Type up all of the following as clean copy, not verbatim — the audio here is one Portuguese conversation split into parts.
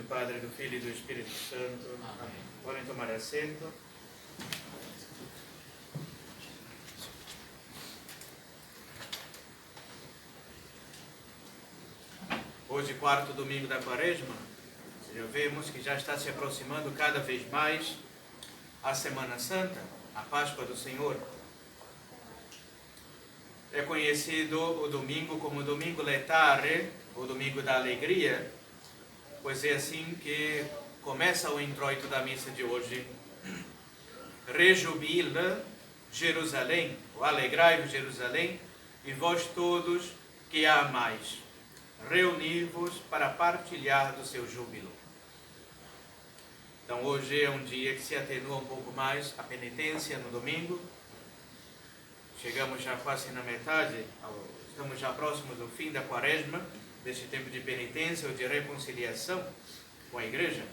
Padre, do Filho e do Espírito Santo. Amém. Podem tomar assento. Hoje, quarto domingo da Quaresma, já vemos que já está se aproximando cada vez mais a Semana Santa, a Páscoa do Senhor. É conhecido o domingo como Domingo Letare, o Domingo da Alegria, pois é assim que começa o introito da missa de hoje. Rejubila Jerusalém, ou alegrai-vos Jerusalém, e vós todos que a amais, reuni-vos para partilhar do seu júbilo. Então hoje é um dia que se atenua um pouco mais a penitência no domingo. Chegamos já quase na metade, estamos já próximos do fim da Quaresma, deste tempo de penitência ou de reconciliação com a Igreja.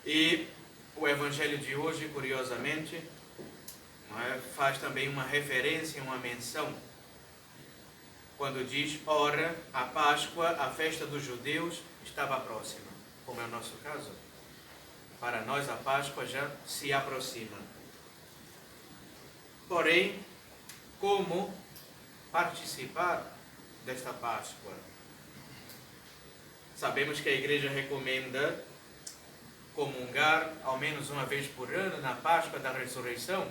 E o Evangelho de hoje, curiosamente, faz também uma referência, uma menção, quando diz: ora, a Páscoa, a festa dos judeus, estava próxima, como é o nosso caso. Para nós a Páscoa já se aproxima. Porém, como participar desta Páscoa? Sabemos que a Igreja recomenda comungar ao menos uma vez por ano na Páscoa da Ressurreição.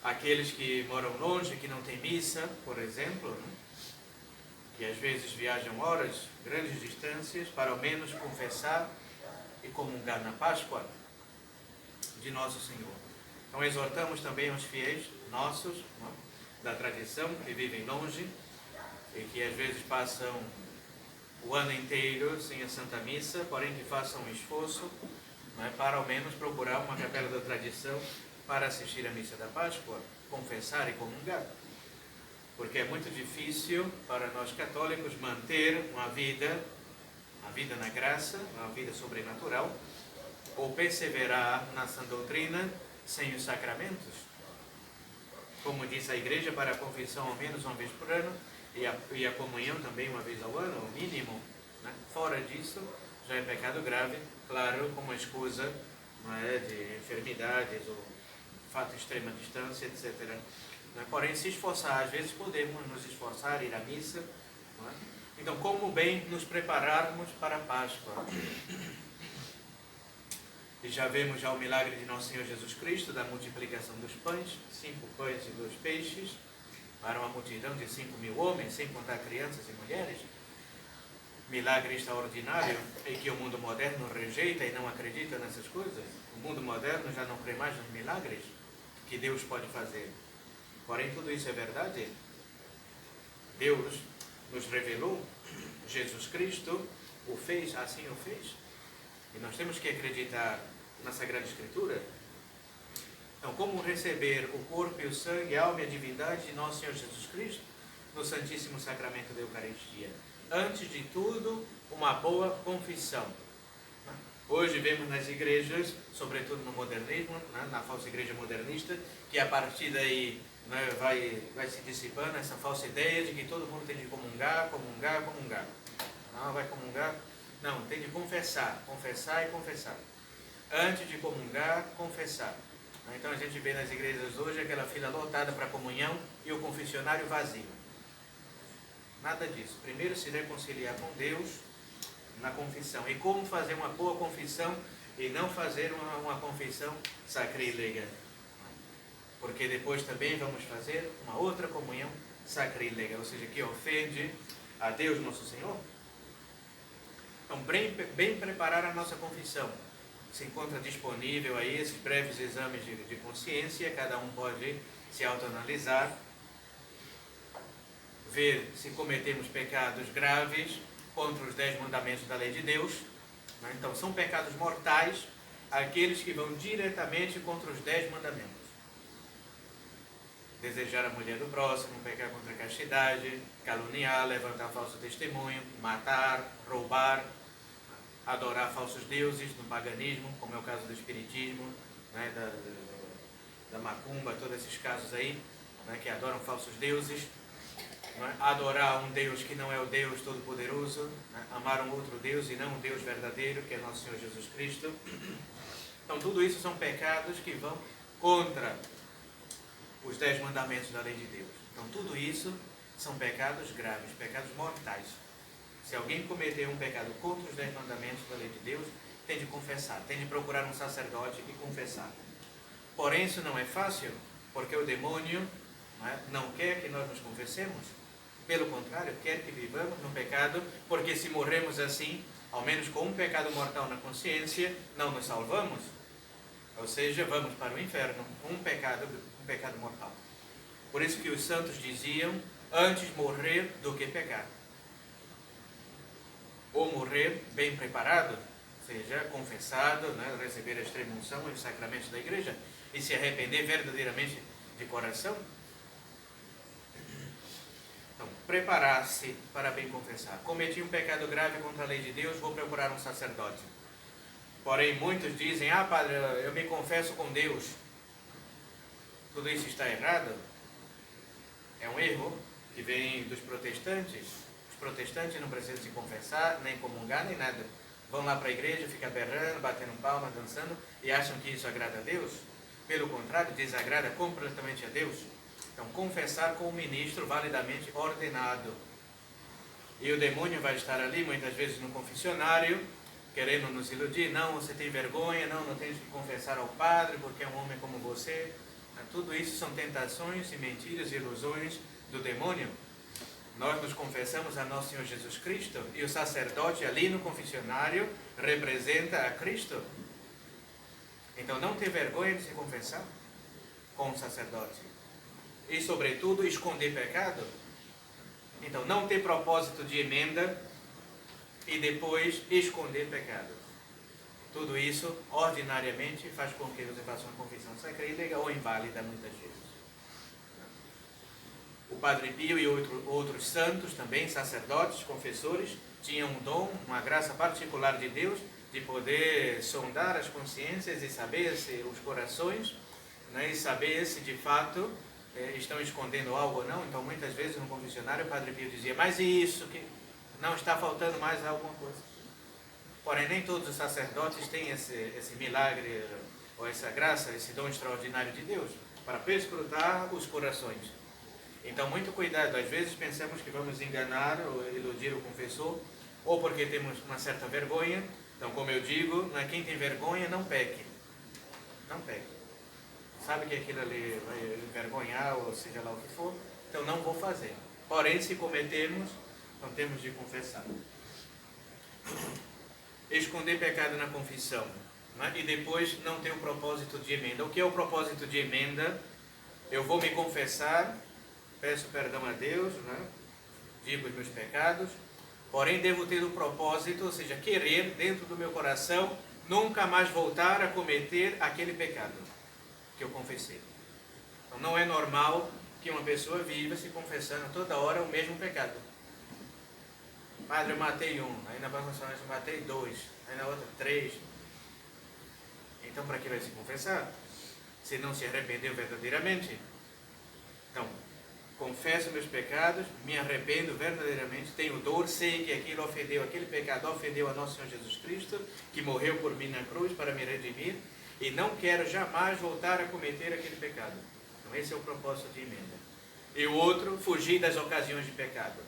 Aqueles que moram longe, que não têm missa, por exemplo, que às vezes viajam horas, grandes distâncias, para ao menos confessar e comungar na Páscoa de Nosso Senhor. Então exortamos também os fiéis nossos, da tradição, que vivem longe e que às vezes passam o ano inteiro sem a Santa Missa, porém que façam um esforço para ao menos procurar uma capela da tradição para assistir à Missa da Páscoa, confessar e comungar. Porque é muito difícil para nós católicos manter uma vida na graça, uma vida sobrenatural, ou perseverar na sã doutrina sem os sacramentos. Como diz a Igreja, para a confissão ao menos uma vez por ano, e a comunhão também uma vez ao ano, ao mínimo. Fora disso, já é pecado grave, claro, com uma escusa de enfermidades ou fato de extrema distância, etc. Porém, se esforçar, às vezes podemos nos esforçar, ir à missa. Então, como bem nos prepararmos para a Páscoa? E já vemos já o milagre de Nosso Senhor Jesus Cristo, da multiplicação dos pães, 5 pães e 2 peixes, para uma multidão de 5.000 homens, sem contar crianças e mulheres. Milagre extraordinário, em que o mundo moderno rejeita e não acredita nessas coisas. O mundo moderno já não crê mais nos milagres que Deus pode fazer. Porém, tudo isso é verdade. Deus nos revelou, Jesus Cristo o fez, assim o fez. E nós temos que acreditar na Sagrada Escritura. Então, como receber o corpo e o sangue, a alma e a divindade de Nosso Senhor Jesus Cristo no Santíssimo Sacramento da Eucaristia? Antes de tudo, uma boa confissão. Hoje vemos nas igrejas, sobretudo no modernismo, na falsa igreja modernista, que a partir daí vai se dissipando essa falsa ideia de que todo mundo tem de comungar. Não, vai comungar? Não, tem de confessar e confessar. Antes de comungar, confessar. Então a gente vê nas igrejas hoje aquela fila lotada para a comunhão e o confessionário vazio. Nada disso. Primeiro se reconciliar com Deus na confissão. E como fazer uma boa confissão e não fazer uma confissão sacrílega? Porque depois também vamos fazer uma outra comunhão sacrílega, ou seja, que ofende a Deus Nosso Senhor. Então, bem preparar a nossa confissão. Se encontra disponível aí esses breves exames de consciência, cada um pode se autoanalisar, ver se cometemos pecados graves contra os 10 mandamentos da lei de Deus. Então, são pecados mortais aqueles que vão diretamente contra os 10 mandamentos. Desejar a mulher do próximo, pecar contra a castidade, caluniar, levantar falso testemunho, matar, roubar, adorar falsos deuses no paganismo, como é o caso do espiritismo, da macumba, todos esses casos aí, que adoram falsos deuses. não é? Adorar um Deus que não é o Deus Todo-Poderoso, né? Amar um outro Deus e não um Deus verdadeiro, que é nosso Senhor Jesus Cristo. Então, tudo isso são pecados que vão contra os 10 mandamentos da lei de Deus. Então, tudo isso são pecados graves, pecados mortais. Se alguém cometer um pecado contra os 10 mandamentos da lei de Deus, tem de confessar, tem de procurar um sacerdote e confessar. Porém, isso não é fácil, porque o demônio não quer que nós nos confessemos. Pelo contrário, quer que vivamos no pecado, porque se morremos assim, ao menos com um pecado mortal na consciência, não nos salvamos. Ou seja, vamos para o inferno com um pecado mortal. Por isso que os santos diziam, antes morrer do que pecar. Ou morrer bem preparado, ou seja, confessado, né, receber a extrema unção e os sacramentos da igreja, e se arrepender verdadeiramente de coração. Então, preparar-se para bem confessar. Cometi um pecado grave contra a lei de Deus, vou procurar um sacerdote. Porém, muitos dizem, padre, eu me confesso com Deus. Tudo isso está errado? É um erro que vem dos protestantes. Os protestantes não precisam se confessar, nem comungar, nem nada. Vão lá para a igreja, ficam berrando, batendo palma, dançando, e acham que isso agrada a Deus. Pelo contrário, desagrada completamente a Deus. Então, confessar com o ministro validamente ordenado. E o demônio vai estar ali, muitas vezes no confessionário, querendo nos iludir. Não, você tem vergonha, não tem que confessar ao padre, porque é um homem como você. Tudo isso são tentações e mentiras e ilusões do demônio. Nós nos confessamos a nosso Senhor Jesus Cristo, e o sacerdote ali no confessionário representa a Cristo. Então, não ter vergonha de se confessar com o sacerdote. E, sobretudo, esconder pecado. Então, não ter propósito de emenda e depois esconder pecado. Tudo isso, ordinariamente, faz com que você faça uma confissão sacrílega ou inválida muitas vezes. O Padre Pio e outros santos também, sacerdotes, confessores, tinham um dom, uma graça particular de Deus, de poder sondar as consciências e saber se os corações, né, e saber se de fato estão escondendo algo ou não. Então, muitas vezes no confessionário o Padre Pio dizia, mas e isso, que não está faltando mais alguma coisa? Porém, nem todos os sacerdotes têm esse milagre, ou essa graça, esse dom extraordinário de Deus, para perscrutar os corações. Então, muito cuidado. Às vezes pensamos que vamos enganar ou iludir o confessor, ou porque temos uma certa vergonha. Então, como eu digo, quem tem vergonha não peque. Não peque. Sabe que aquilo ali vai envergonhar, ou seja lá o que for, então não vou fazer. Porém, se cometemos, então temos de confessar. Esconder pecado na confissão, né? E depois não ter o propósito de emenda. O que é o propósito de emenda? Eu vou me confessar, peço perdão a Deus, né? Digo os meus pecados, porém devo ter o propósito, ou seja, querer dentro do meu coração nunca mais voltar a cometer aquele pecado que eu confessei. Então, não é normal que uma pessoa viva se confessando toda hora o mesmo pecado. Padre, eu matei um, aí na próxima eu matei 2, aí na outra 3. Então, para que vai se confessar? Se não se arrependeu verdadeiramente. Então, confesso meus pecados, me arrependo verdadeiramente, tenho dor, sei que aquilo ofendeu, aquele pecado ofendeu a nosso Senhor Jesus Cristo, que morreu por mim na cruz para me redimir, e não quero jamais voltar a cometer aquele pecado. Então, esse é o propósito de emenda. E o outro, fugir das ocasiões de pecado.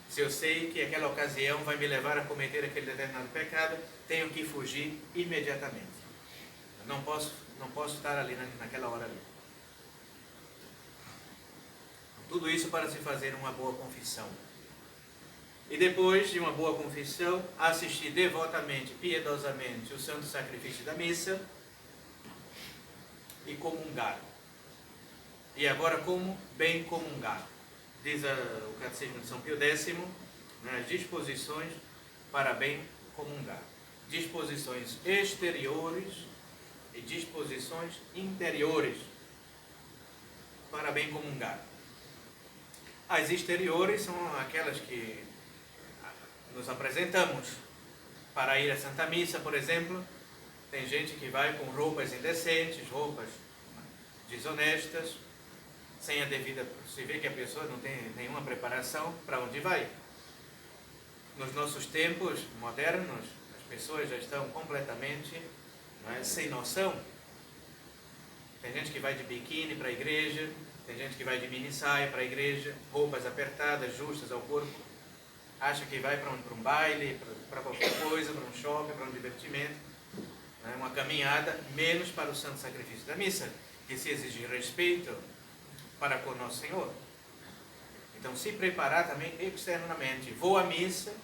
Se eu sei que aquela ocasião vai me levar a cometer aquele determinado pecado, tenho que fugir imediatamente. Eu não posso estar ali naquela hora ali. Tudo isso para se fazer uma boa confissão. E depois de uma boa confissão, assistir devotamente, piedosamente o santo sacrifício da missa e comungar. E agora, como bem comungar? Diz o Catecismo de São Pio X, as disposições para bem comungar. Disposições exteriores e disposições interiores para bem comungar. As exteriores são aquelas que nos apresentamos para ir à Santa Missa, por exemplo. Tem gente que vai com roupas indecentes, roupas desonestas, sem a devida... Se vê que a pessoa não tem nenhuma preparação, para onde vai? Nos nossos tempos modernos, as pessoas já estão completamente, não é, sem noção. Tem gente que vai de biquíni para a igreja, tem gente que vai de mini saia para a igreja, roupas apertadas, justas ao corpo. Acha que vai para um baile, para qualquer coisa, para um shopping, para um divertimento, né? Uma caminhada, menos para o santo sacrifício da missa, que se exige respeito para com nosso Senhor. Então, se preparar também externamente. Vou à missa,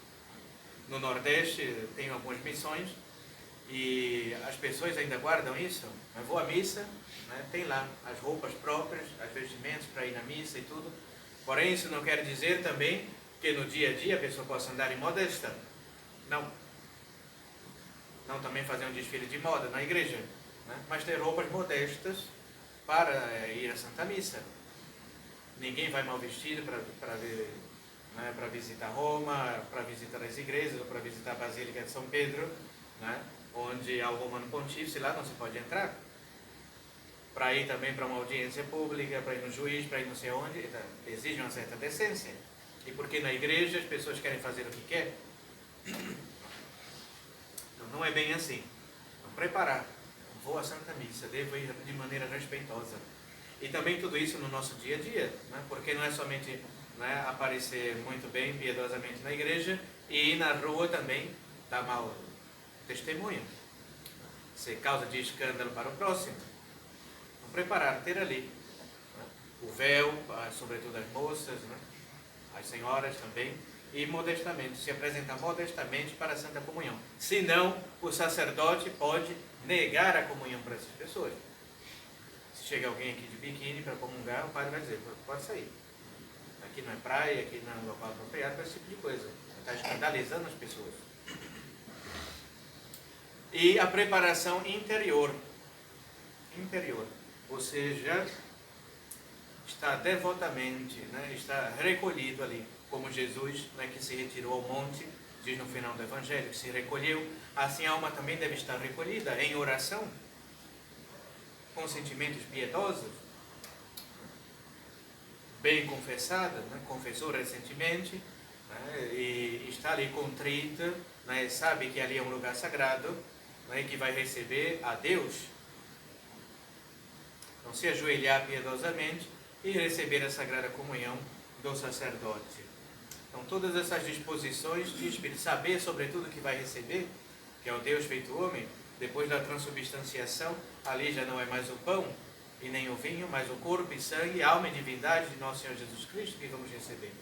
no Nordeste tem algumas missões, e as pessoas ainda guardam isso. Mas vou à missa, né? Tem lá as roupas próprias, as vestimentas para ir na missa e tudo. Porém, isso não quer dizer também que no dia a dia a pessoa possa andar em modesta. Não. Não também fazer um desfile de moda na igreja, né? Mas ter roupas modestas para ir à Santa Missa. Ninguém vai mal vestido para visitar Roma, para visitar as igrejas, ou para visitar a Basílica de São Pedro, né? Onde há o Romano Pontífice, lá não se pode entrar. Para ir também para uma audiência pública, para ir no juiz, para ir não sei onde, exige uma certa decência. E porque na igreja as pessoas querem fazer o que quer? Então não é bem assim. Vamos preparar. Vou à Santa Missa, devo ir de maneira respeitosa. E também tudo isso no nosso dia a dia, né? Porque não é somente, né, aparecer muito bem, piedosamente na igreja, e na rua também dar mau testemunho. Ser causa de escândalo para o próximo. Vamos preparar, ter ali, né, o véu, sobretudo as moças, né? As senhoras também, e modestamente, se apresentar modestamente para a Santa Comunhão. Senão, o sacerdote pode negar a comunhão para essas pessoas. Se chega alguém aqui de biquíni para comungar, o padre vai dizer, pode sair. Aqui não é praia, aqui não é um local apropriado para esse tipo de coisa. Está escandalizando as pessoas. E a preparação interior. Interior. Ou seja, está devotamente, né, está recolhido ali, como Jesus, né, que se retirou ao monte, diz no final do Evangelho, que se recolheu, assim a alma também deve estar recolhida em oração, com sentimentos piedosos, bem confessada, né, confessou recentemente, né, e está ali contrita, né, sabe que ali é um lugar sagrado, né, que vai receber a Deus. Então, se ajoelhar piedosamente e receber a Sagrada Comunhão do sacerdote. Então, todas essas disposições de espírito, saber sobretudo que vai receber, que é o Deus feito homem, depois da transubstanciação, ali já não é mais o pão e nem o vinho, mas o corpo e sangue, alma e divindade de nosso Senhor Jesus Cristo que vamos receber.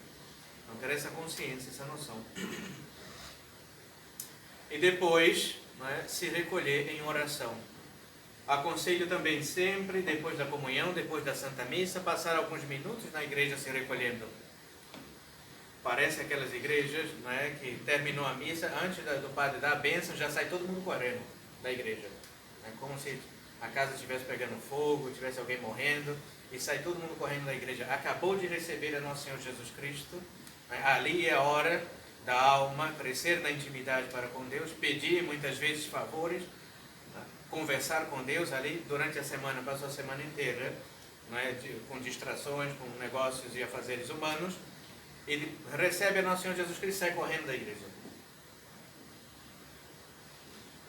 Então, ter essa consciência, essa noção. E depois, né, se recolher em oração. Aconselho também sempre, depois da comunhão, depois da Santa Missa, passar alguns minutos na igreja se recolhendo. Parece aquelas igrejas, né, que terminou a missa, antes do padre dar a bênção, já sai todo mundo correndo da igreja. É como se a casa estivesse pegando fogo, tivesse alguém morrendo, e sai todo mundo correndo da igreja. Acabou de receber a Nosso Senhor Jesus Cristo, né? Ali é a hora da alma crescer na intimidade para com Deus, pedir muitas vezes favores, conversar com Deus ali durante a semana, passou a semana inteira, né, com distrações, com negócios e afazeres humanos, e recebe a Nosso Senhor Jesus Cristo e sai correndo da igreja.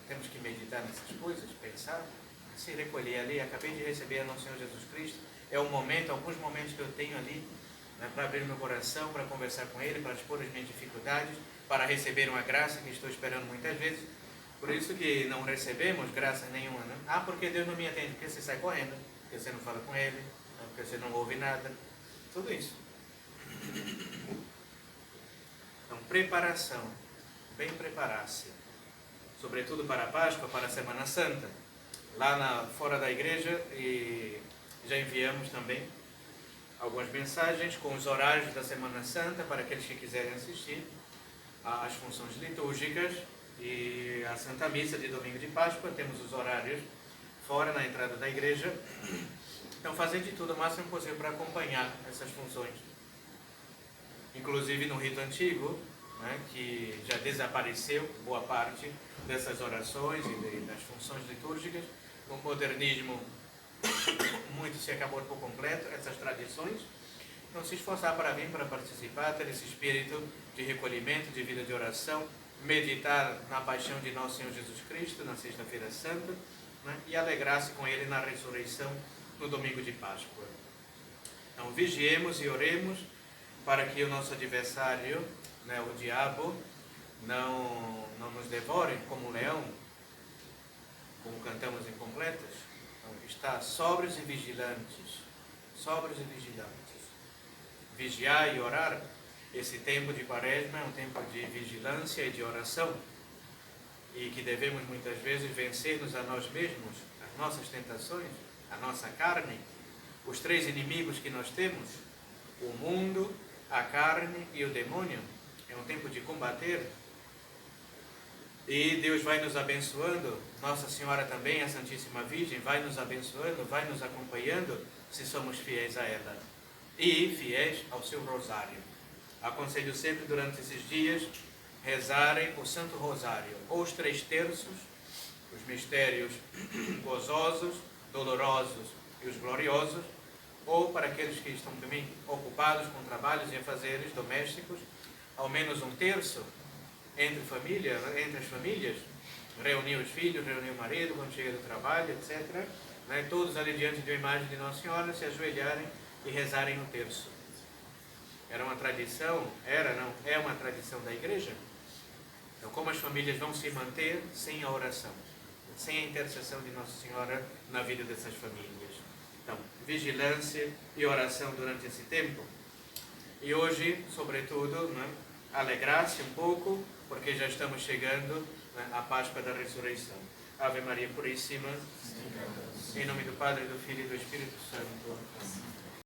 Temos que meditar nessas coisas, pensar, se recolher ali. Acabei de receber a Nosso Senhor Jesus Cristo, é um momento, alguns momentos que eu tenho ali, né, para abrir meu coração, para conversar com Ele, para expor as minhas dificuldades, para receber uma graça que estou esperando muitas vezes. Por isso que não recebemos graça nenhuma, né? Porque Deus não me atende, porque você sai correndo, porque você não fala com Ele, porque você não ouve nada, tudo isso. Então, preparação, bem preparar-se, sobretudo para a Páscoa, para a Semana Santa. Lá fora da igreja, e já enviamos também algumas mensagens com os horários da Semana Santa para aqueles que quiserem assistir às funções litúrgicas. E a Santa Missa de Domingo de Páscoa, temos os horários fora, na entrada da igreja. Então, fazer de tudo o máximo possível para acompanhar essas funções. Inclusive no rito antigo, né, que já desapareceu boa parte dessas orações e das funções litúrgicas. O modernismo muito se acabou por completo, essas tradições. Então, se esforçar para vir, para participar, ter esse espírito de recolhimento, de vida de oração, meditar na paixão de nosso Senhor Jesus Cristo, na Sexta-feira Santa, né? E alegrar-se com Ele na ressurreição, no domingo de Páscoa. Então, vigiemos e oremos para que o nosso adversário, né, o diabo, não nos devore como um leão, como cantamos em completas. Então, está sóbrios e vigilantes. Sóbrios e vigilantes. Vigiar e orar. Esse tempo de Quaresma é um tempo de vigilância e de oração, e que devemos muitas vezes vencer-nos a nós mesmos, as nossas tentações, a nossa carne, os três inimigos que nós temos, o mundo, a carne e o demônio. É um tempo de combater, e Deus vai nos abençoando, Nossa Senhora também, a Santíssima Virgem, vai nos abençoando, vai nos acompanhando, se somos fiéis a ela e fiéis ao seu rosário. Aconselho sempre durante esses dias rezarem o Santo Rosário, ou os 3 terços, os mistérios gozosos, dolorosos e os gloriosos, ou para aqueles que estão também ocupados com trabalhos e afazeres domésticos, ao menos 1/3 entre as famílias, reunir os filhos, reunir o marido quando chega do trabalho, etc. Né? Todos ali diante de uma imagem de Nossa Senhora se ajoelharem e rezarem o terço. É uma tradição da Igreja. Então, como as famílias vão se manter sem a oração, sem a intercessão de Nossa Senhora na vida dessas famílias? Então, vigilância e oração durante esse tempo. E hoje, sobretudo, né, alegrar-se um pouco, porque já estamos chegando, né, à Páscoa da Ressurreição. Ave Maria Puríssima, em nome do Padre, do Filho e do Espírito Santo.